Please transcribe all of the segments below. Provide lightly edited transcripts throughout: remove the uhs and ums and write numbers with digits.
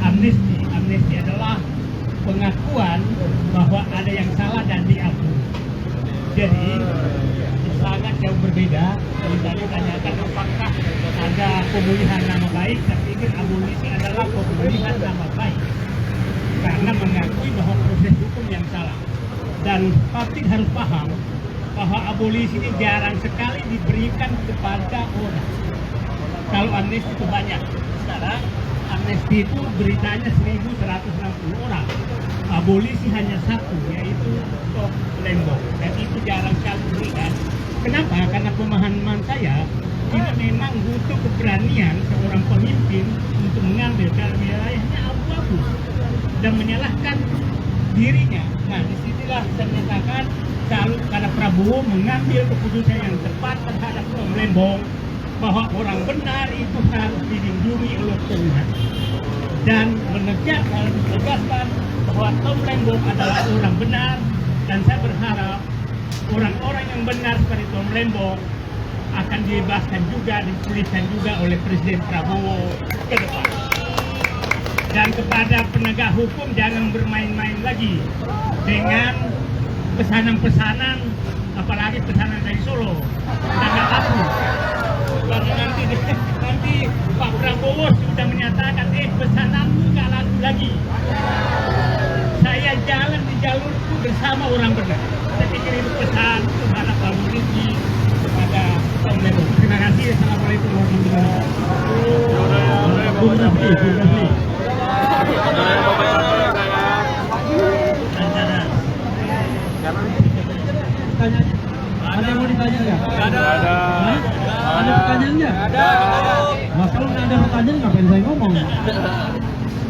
amnesti. Amnesti adalah pengakuan bahwa ada yang salah dan diakui. Jadi sangat jauh berbeda. Kalau tadi tanyakan apakah ada pemulihan nama baik, saya pikir abolisi adalah pemulihan nama baik karena mengakui bahwa proses hukum yang salah. Dan publik harus paham bahwa abolisi ini jarang sekali diberikan kepada orang. Kalau amnesti itu banyak. Sekarang amnesti itu beritanya 1.160 orang. Abolisi hanya satu, yaitu Tom Lembong. Dan itu jarang sekali diberikan. Kenapa? Karena pemahaman saya ini memang butuh keberanian seorang pemimpin untuk mengambil, karena wilayahnya abu-abu dan menyalahkan dirinya. Nah, disinilah saya menyatakan salut pada Prabowo mengambil keputusan yang tepat terhadap Tom Lembong, bahwa orang benar itu harus dilindungi oleh Tuhan, dan menegaskan bahwa Tom Lembong adalah orang benar. Dan saya berharap orang-orang yang benar seperti Tom Lembong akan dibebaskan juga, dipulihkan juga oleh Presiden Prabowo ke depan. Dan kepada penegak hukum, jangan bermain-main lagi dengan pesanan-pesanan, apalagi pesanan dari Solo. Jangan laku. Karena nanti Pak Prabowo sudah menyatakan, pesananmu nggak laku lagi. Saya jalan di jalurku bersama orang benar. Saya pikir itu pesan kepada Pak Rizky, kepada Tom Lembong. Terima kasih. Assalamualaikum warahmatullahi wabarakatuh. Ada yang mau ditanya nggak? Ada. Ada pertanyaan nggak? Ada. Nah, kalau nggak ada pertanyaan ngapain saya ngomong?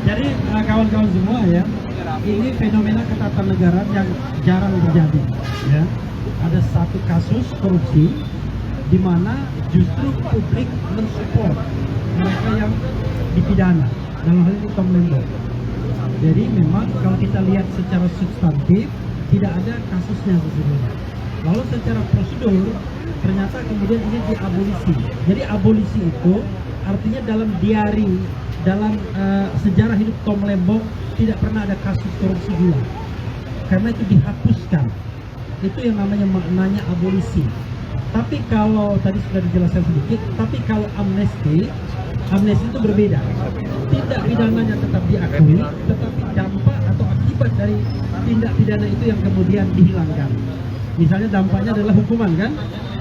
Jadi kawan-kawan semua ya, ini fenomena ketatanegaraan yang jarang terjadi. Ya, ada satu kasus korupsi di mana justru publik mensupport mereka yang dipidana. Dalam hal ini Tom Lembong. Jadi memang kalau kita lihat secara substantif tidak ada kasusnya sesungguhnya. Lalu secara prosedur ternyata kemudian ini diabolisi. Jadi abolisi itu artinya dalam diari, dalam sejarah hidup Tom Lembong tidak pernah ada kasus korupsi gula. Karena itu dihapuskan. Itu yang namanya maknanya abolisi. Tapi kalau tadi sudah dijelaskan sedikit, tapi kalau amnesti itu berbeda. Tindak pidananya tetap diakui, tetapi dampak atau akibat dari tindak pidana itu yang kemudian dihilangkan. Misalnya dampaknya adalah hukuman kan?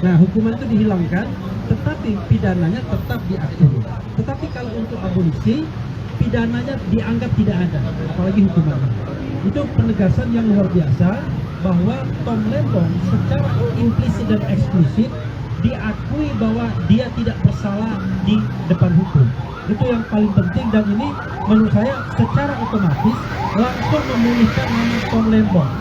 Nah, hukuman itu dihilangkan, tetapi pidananya tetap diakui. Tetapi kalau untuk abolisi, pidananya dianggap tidak ada, apalagi hukumannya. Itu penegasan yang luar biasa bahwa Tom Lembong secara implisit dan eksplisit diakui bahwa dia tidak bersalah di depan hukum. Itu yang paling penting, dan ini menurut saya secara otomatis langsung memulihkan nama Tom Lembong.